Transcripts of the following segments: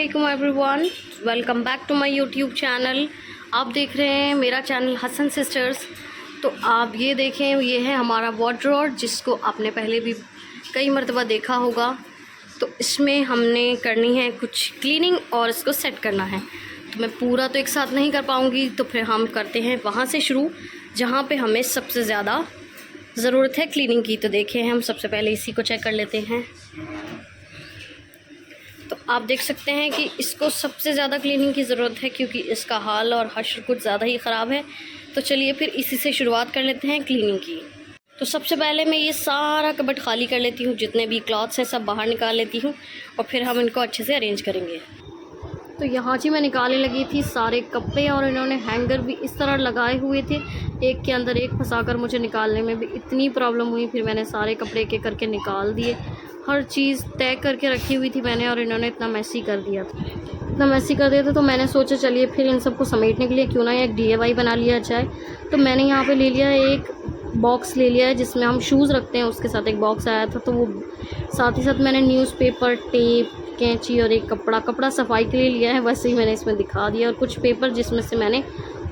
अस्सलामुअलैकुम everyone, welcome back to my YouTube channel. आप देख रहे हैं मेरा चैनल हसन सिस्टर्स। तो आप ये देखें, ये है हमारा वार्डरोब जिसको आपने पहले भी कई मरतबा देखा होगा। तो इसमें हमने करनी है कुछ क्लीनिंग और इसको सेट करना है। तो मैं पूरा तो एक साथ नहीं कर पाऊँगी, तो फिर हम करते हैं वहाँ से शुरू जहाँ पे हमें सबसे ज़्यादा ज़रूरत है क्लीनिंग की। तो देखें, हम सबसे पहले इसी को चेक कर लेते हैं। तो आप देख सकते हैं कि इसको सबसे ज़्यादा क्लीनिंग की ज़रूरत है क्योंकि इसका हाल और हश्र कुछ ज़्यादा ही ख़राब है। तो चलिए फिर इसी से शुरुआत कर लेते हैं क्लीनिंग की। तो सबसे पहले मैं ये सारा कबर्ड खाली कर लेती हूँ, जितने भी क्लॉथ्स हैं सब बाहर निकाल लेती हूँ और फिर हम इनको अच्छे से अरेंज करेंगे। तो यहाँ जी मैं निकालने लगी थी सारे कपड़े और इन्होंने हैंगर भी इस तरह लगाए हुए थे, एक के अंदर एक फंसाकर मुझे निकालने में भी इतनी प्रॉब्लम हुई। फिर मैंने सारे कपड़े एक एक करके निकाल दिए, हर चीज़ तय करके रखी हुई थी मैंने, और इन्होंने इतना मैसी कर दिया था। तो मैंने सोचा चलिए फिर इन सबको समेटने के लिए क्यों ना एक DIY बना लिया जाए। तो मैंने यहाँ पे ले लिया है, एक बॉक्स ले लिया है जिसमें हम शूज़ रखते हैं, उसके साथ एक बॉक्स आया था। तो वो साथ ही साथ मैंने न्यूज़पेपर, टेप, कैंची और एक कपड़ा सफाई के लिए लिया है, वैसे ही मैंने इसमें दिखा दिया। और कुछ पेपर जिसमें से मैंने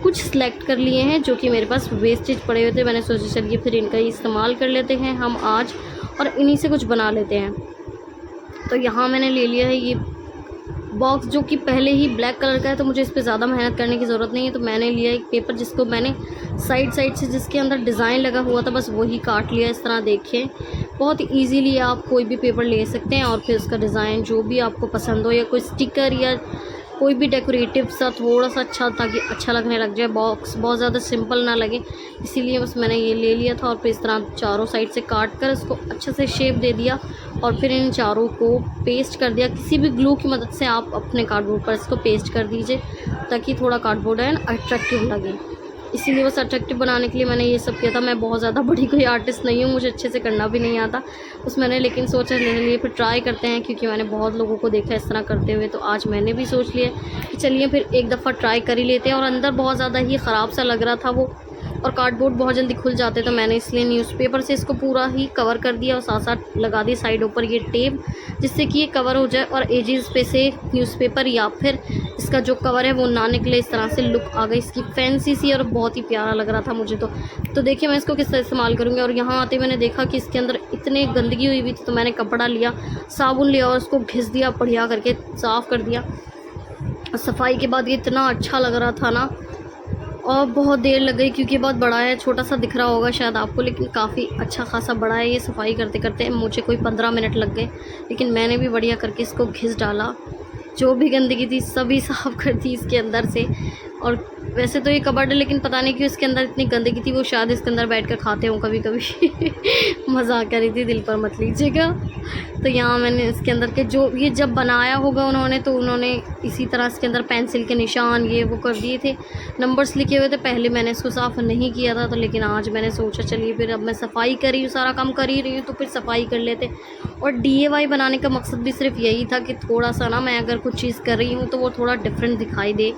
कुछ सिलेक्ट कर लिए हैं जो कि मेरे पास वेस्टेज पड़े हुए थे। मैंने सोचा चलिए फिर इनका ही इस्तेमाल कर लेते हैं हम आज और इन्हीं से कुछ बना लेते हैं। तो यहाँ मैंने ले लिया है ये बॉक्स जो कि पहले ही ब्लैक कलर का है, तो मुझे इस पर ज़्यादा मेहनत करने की ज़रूरत नहीं है। तो मैंने लिया एक पेपर जिसको मैंने साइड से जिसके अंदर डिज़ाइन लगा हुआ था बस वही काट लिया। इस तरह देखें, बहुत ही ईजीली आप कोई भी पेपर ले सकते हैं और फिर उसका डिज़ाइन जो भी आपको पसंद हो, या कोई स्टिकर या कोई भी डेकोरेटिव सा थोड़ा सा अच्छा, ताकि अच्छा लगने लग जाए, बॉक्स बहुत ज़्यादा सिंपल ना लगे, इसीलिए बस मैंने ये ले लिया था। और फिर इस तरह चारों साइड से काट कर इसको अच्छे से शेप दे दिया और फिर इन चारों को पेस्ट कर दिया। किसी भी ग्लू की मदद से आप अपने कार्डबोर्ड पर इसको पेस्ट कर दीजिए ताकि थोड़ा कार्डबोर्ड है अट्रैक्टिव लगे। इसीलिए बस अट्रैक्टिव बनाने के लिए मैंने ये सब किया था। मैं बहुत ज़्यादा बड़ी कोई आर्टिस्ट नहीं हूँ, मुझे अच्छे से करना भी नहीं आता उस मैंने, लेकिन सोचा लेने लिए फिर ट्राई करते हैं क्योंकि मैंने बहुत लोगों को देखा इस तरह करते हुए। तो आज मैंने भी सोच लिया कि चलिए फिर एक दफ़ा ट्राई कर ही लेते हैं। और अंदर बहुत ज़्यादा ही ख़राब सा लग रहा था वो, और कार्डबोर्ड बहुत जल्दी खुल जाते, तो मैंने इसलिए न्यूज़पेपर से इसको पूरा ही कवर कर दिया और साथ साथ लगा दी साइडों पर ये टेप, जिससे कि ये कवर हो जाए और एजेस पे से न्यूज़पेपर या फिर इसका जो कवर है वो ना निकले। इस तरह से लुक आ गई इसकी फैंसी सी और बहुत ही प्यारा लग रहा था मुझे। तो देखिए मैं इसको किस तरह इस्तेमाल करूँगी। और यहाँ आते मैंने देखा कि इसके अंदर इतनी गंदगी हुई थी, तो मैंने कपड़ा लिया, साबुन लिया और उसको घिस दिया, बढ़िया करके साफ़ कर दिया। सफाई के बाद ये इतना अच्छा लग रहा था ना, और बहुत देर लग गई क्योंकि बहुत बड़ा है, छोटा सा दिख रहा होगा शायद आपको, लेकिन काफ़ी अच्छा खासा बड़ा है। ये सफाई करते करते मुझे कोई 15 मिनट लग गए, लेकिन मैंने भी बढ़िया करके इसको घिस डाला, जो भी गंदगी थी सभी साफ़ कर दी इसके अंदर से। और वैसे तो ये कबर्ड है, लेकिन पता नहीं क्यों इसके अंदर इतनी गंदगी थी, वो शायद इसके अंदर बैठ कर खाते हूँ कभी कभी मजाक कर रही थी, दिल पर मत लीजिएगा। तो यहाँ मैंने इसके अंदर के जो ये जब बनाया होगा उन्होंने, तो उन्होंने इसी तरह इसके अंदर पेंसिल के निशान ये वो कर दिए थे, नंबर्स लिखे हुए थे। पहले मैंने इसको साफ़ नहीं किया था, तो लेकिन आज मैंने सोचा चलिए फिर अब मैं सफाई कर रही हूँ, सारा काम कर ही रही हूँ, तो फिर सफाई कर लेते। और DIY बनाने का मकसद भी सिर्फ यही था कि थोड़ा सा ना, मैं अगर कुछ चीज़ कर रही हूँ तो वो थोड़ा डिफरेंट दिखाई दे,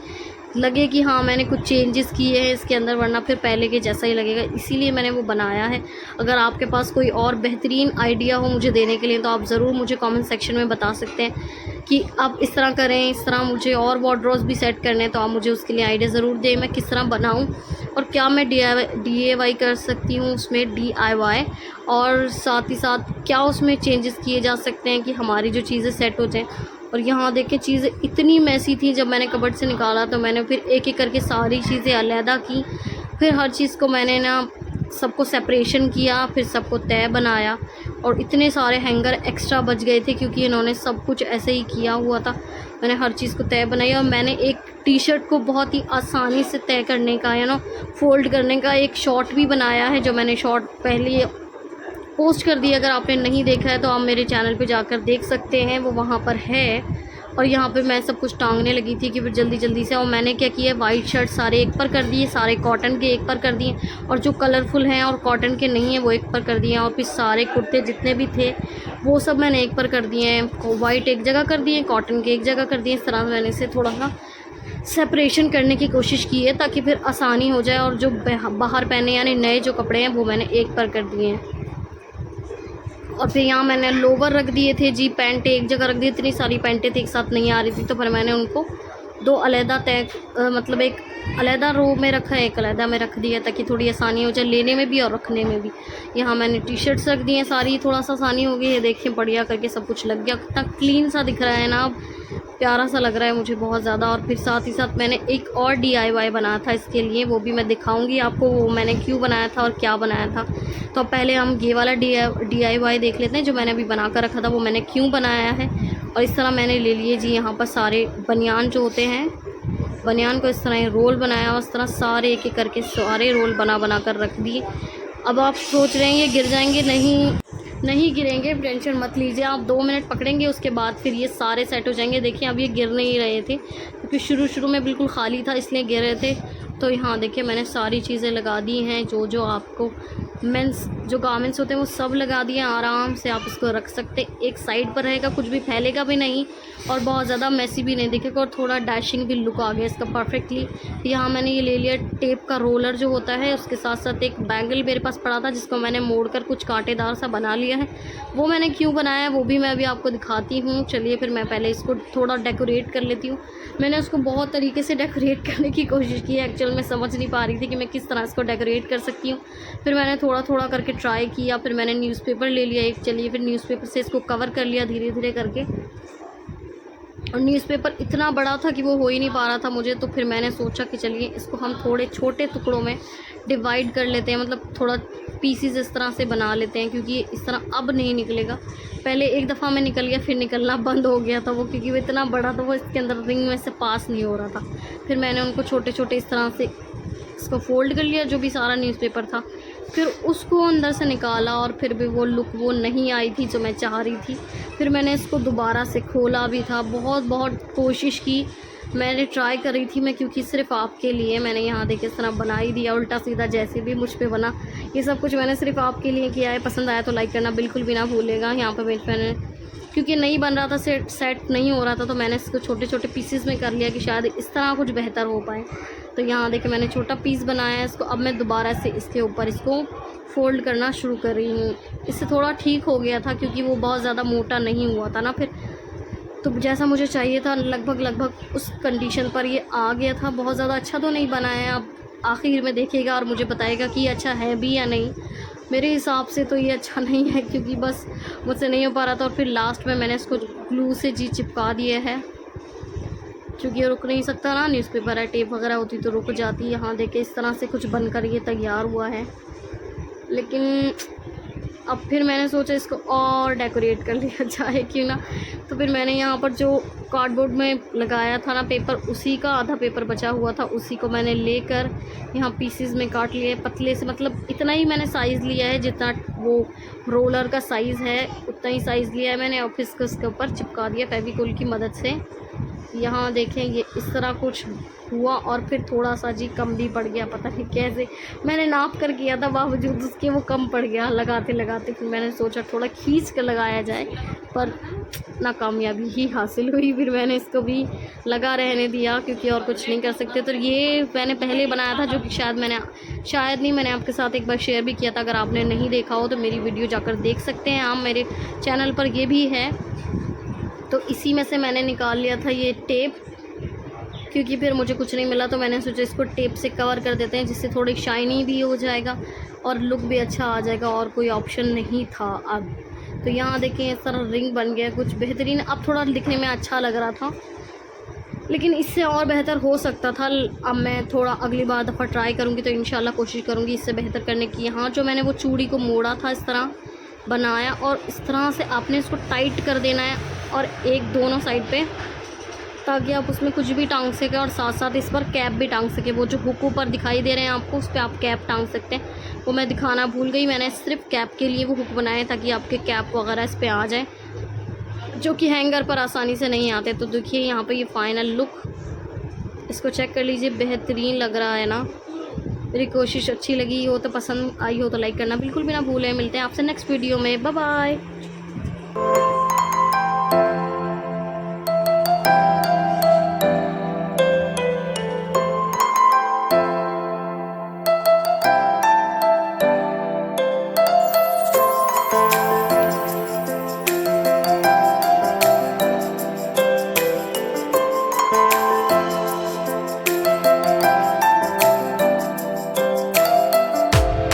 लगे कि हाँ मैंने कुछ चेंजेस किए हैं इसके अंदर, वरना फिर पहले के जैसा ही लगेगा, इसीलिए मैंने वो बनाया है। अगर आपके पास कोई और बेहतरीन आइडिया हो मुझे देने के लिए, तो आप ज़रूर मुझे कमेंट सेक्शन में बता सकते हैं कि आप इस तरह करें, इस तरह मुझे और वार्डरोब्स भी सेट करने हैं, तो आप मुझे उसके लिए आइडिया ज़रूर दें, मैं किस तरह बनाऊँ और क्या मैं DIY कर सकती हूँ उसमें, DIY, और साथ ही साथ क्या उसमें चेंजेस किए जा सकते हैं कि हमारी जो चीज़ें सेट हो जाएँ। और यहाँ देखें चीज़ें इतनी मैसी थी, जब मैंने कबर्ड से निकाला तो मैंने फिर एक एक करके सारी चीज़ें अलहदा की, फिर हर चीज़ को मैंने ना सबको सेपरेशन किया, फिर सबको तय बनाया। और इतने सारे हैंगर एक्स्ट्रा बच गए थे क्योंकि इन्होंने सब कुछ ऐसे ही किया हुआ था। मैंने हर चीज़ को तय बनाई और मैंने एक T-शर्ट को बहुत ही आसानी से तय करने का या फोल्ड करने का एक शॉर्ट भी बनाया है, जो मैंने शॉर्ट पहले पोस्ट कर दिया। अगर आपने नहीं देखा है तो आप मेरे चैनल पे जाकर देख सकते हैं, वो वहाँ पर है। और यहाँ पे मैं सब कुछ टांगने लगी थी कि फिर जल्दी जल्दी से, और मैंने क्या किया, वाइट शर्ट सारे एक पर कर दिए, सारे कॉटन के एक पर कर दिए, और जो कलरफुल हैं और कॉटन के नहीं हैं वो एक पर कर दिए, और फिर सारे कुर्ते जितने भी थे वो सब मैंने एक पर कर दिए हैं। वाइट एक जगह कर दिए, कॉटन के एक जगह कर दिए। इस तरह मैंने इसे थोड़ा सा सेपरेशन करने की कोशिश की है ताकि फिर आसानी हो जाए। और जो बाहर पहने यानी नए जो कपड़े हैं वो मैंने एक पर कर दिए हैं। और फिर यहाँ मैंने लोवर रख दिए थे जी, पैंट एक जगह रख दी, इतनी सारी पैंटें थी एक साथ नहीं आ रही थी, तो फिर मैंने उनको दो अलहदा मतलब एक अलहदा रो में रखा है, एक अलहदा में रख दिया ताकि थोड़ी आसानी हो जाए लेने में भी और रखने में भी। यहाँ मैंने टी शर्ट्स रख दी हैं सारी, थोड़ा सा आसानी हो गई है। देखिए बढ़िया करके सब कुछ लग गया, कितना क्लीन सा दिख रहा है ना, अब प्यारा सा लग रहा है मुझे बहुत ज़्यादा। और फिर साथ ही साथ मैंने एक और DIY बनाया था इसके लिए, वो भी मैं दिखाऊंगी आपको वो मैंने क्यों बनाया था और क्या बनाया था। तो पहले हम ये वाला DIY देख लेते हैं जो मैंने अभी बना कर रखा था, वो मैंने क्यों बनाया है। और इस तरह मैंने ले लिए जी यहाँ पर सारे बनियान जो होते हैं, बनियान को इस तरह रोल बनाया, उस तरह सारे एक एक करके सारे रोल बना कर रख दिए। अब आप सोच रहे हैं ये गिर जाएंगे, नहीं गिरेंगे, टेंशन मत लीजिए। आप 2 मिनट पकड़ेंगे उसके बाद फिर ये सारे सेट हो जाएंगे। देखिए अब ये गिर नहीं रहे थे क्योंकि शुरू में बिल्कुल खाली था इसलिए गिर रहे थे। तो यहाँ देखिए मैंने सारी चीज़ें लगा दी हैं, जो आपको मेंस जो गारमेंट्स होते हैं वो सब लगा दिए। आराम से आप इसको रख सकते, एक साइड पर रहेगा, कुछ भी फैलेगा भी नहीं और बहुत ज़्यादा मैसी भी नहीं दिखेगा और थोड़ा डैशिंग भी लुक आ गया इसका परफेक्टली। यहाँ मैंने ये ले लिया टेप का रोलर जो होता है, उसके साथ साथ एक बैंगल मेरे पास पड़ा था जिसको मैंने मोड़कर कुछ कांटेदार सा बना लिया है। वो मैंने क्यों बनाया है वो भी मैं अभी आपको दिखाती हूँ। चलिए फिर मैं पहले इसको थोड़ा डेकोरेट कर लेती हूँ। मैंने उसको बहुत तरीके से डेकोरेट करने की कोशिश की है, एक्चुअल में समझ नहीं पा रही थी कि मैं किस तरह इसको डेकोरेट कर सकती हूँ। फिर मैंने थोड़ा करके ट्राई किया, फिर मैंने न्यूज़पेपर ले लिया एक, चलिए फिर न्यूज़पेपर से इसको कवर कर लिया धीरे करके। और न्यूज़पेपर इतना बड़ा था कि वो हो ही नहीं पा रहा था मुझे, तो फिर मैंने सोचा कि चलिए इसको हम थोड़े छोटे टुकड़ों में डिवाइड कर लेते हैं, मतलब थोड़ा पीसीज इस तरह से बना लेते हैं क्योंकि इस तरह अब नहीं निकलेगा। पहले एक दफ़ा में निकल गया, फिर निकलना बंद हो गया था वो, क्योंकि वो इतना बड़ा था वो इसके अंदर रिंग में से पास नहीं हो रहा था। फिर मैंने उनको छोटे इस तरह से इसको फोल्ड कर लिया जो भी सारा न्यूज़पेपर था, फिर उसको अंदर से निकाला और फिर भी वो लुक वो नहीं आई थी जो मैं चाह रही थी। फिर मैंने इसको दोबारा से खोला भी था, बहुत कोशिश की, मैंने ट्राई कर रही थी मैं, क्योंकि सिर्फ आपके लिए मैंने यहाँ देखिए इस तरह बना ही दिया, उल्टा सीधा जैसे भी मुझ पे बना। ये सब कुछ मैंने सिर्फ आपके लिए किया है, पसंद आया तो लाइक करना बिल्कुल भी ना भूलेगा। यहाँ पर मैंने क्योंकि नहीं बन रहा था, सेट नहीं हो रहा था, तो मैंने इसको छोटे पीसेस में कर लिया कि शायद इस तरह कुछ बेहतर हो पाए। तो यहाँ देखिए मैंने छोटा पीस बनाया है इसको, अब मैं दोबारा से इसके ऊपर इसको फ़ोल्ड करना शुरू कर रही हूँ। इससे थोड़ा ठीक हो गया था क्योंकि वो बहुत ज़्यादा मोटा नहीं हुआ था ना, फिर तो जैसा मुझे चाहिए था लगभग उस कंडीशन पर ये आ गया था। बहुत ज़्यादा अच्छा तो नहीं बना है, आप आखिर में देखिएगा और मुझे बताइएगा कि अच्छा है भी या नहीं। मेरे हिसाब से तो ये अच्छा नहीं है क्योंकि बस मुझसे नहीं हो पा रहा था। और फिर लास्ट में मैंने इसको ग्लू से जी चिपका दिया है क्योंकि ये रुक नहीं सकता ना, न्यूज़पेपर है, टेप वगैरह होती तो रुक जाती। यहाँ देखिए इस तरह से कुछ बनकर ये तैयार हुआ है, लेकिन अब फिर मैंने सोचा इसको और डेकोरेट कर लिया जाए क्यों ना। तो फिर मैंने यहाँ पर जो कार्डबोर्ड में लगाया था ना पेपर, उसी का आधा पेपर बचा हुआ था, उसी को मैंने लेकर यहाँ पीसेस में काट लिया है पतले से, मतलब इतना ही मैंने साइज़ लिया है जितना वो रोलर का साइज़ है उतना ही साइज़ लिया है मैंने। और फिर इसके ऊपर चिपका दिया फेविकोल की मदद से। यहाँ देखें ये इस तरह कुछ हुआ और फिर थोड़ा सा जी कम भी पड़ गया, पता नहीं कैसे मैंने नाप कर किया था, बावजूद उसके वो कम पड़ गया लगाते। फिर मैंने सोचा थोड़ा खींच कर लगाया जाए, पर नाकामयाबी ही हासिल हुई। फिर मैंने इसको भी लगा रहने दिया क्योंकि और कुछ नहीं कर सकते। तो ये मैंने पहले बनाया था जो कि शायद मैंने आपके साथ एक बार शेयर भी किया था। अगर आपने नहीं देखा हो तो मेरी वीडियो जाकर देख सकते हैं आप, मेरे चैनल पर ये भी है। तो इसी में से मैंने निकाल लिया था ये टेप, क्योंकि फिर मुझे कुछ नहीं मिला तो मैंने सोचा इसको टेप से कवर कर देते हैं जिससे थोड़ी शाइनी भी हो जाएगा और लुक भी अच्छा आ जाएगा, और कोई ऑप्शन नहीं था अब। तो यहाँ देखें इस तरह रिंग बन गया कुछ बेहतरीन। अब थोड़ा दिखने में अच्छा लग रहा था, लेकिन इससे और बेहतर हो सकता था। अब मैं थोड़ा अगली बार दफ़ा ट्राई करूँगी तो इंशाल्लाह कोशिश करूँगी इससे बेहतर करने की। यहाँ जो मैंने वो चूड़ी को मोड़ा था इस तरह बनाया और इस तरह से आपने इसको टाइट कर देना है और एक दोनों साइड पे, ताकि आप उसमें कुछ भी टांग सकें और साथ साथ इस पर कैप भी टांग सकें। वो जो हुक ऊपर दिखाई दे रहे हैं आपको, उस पर आप कैप टांग सकते हैं। वो मैं दिखाना भूल गई, मैंने सिर्फ कैप के लिए वो हुक बनाए ताकि आपके कैप वगैरह इस पर आ जाए, जो कि हैंगर पर आसानी से नहीं आते। तो देखिए यहाँ पर ये फाइनल लुक, इसको चेक कर लीजिए, बेहतरीन लग रहा है ना। मेरी कोशिश अच्छी लगी हो तो, पसंद आई हो तो लाइक करना बिल्कुल भी ना भूलें। मिलते हैं आपसे नेक्स्ट वीडियो में, बाय बाय।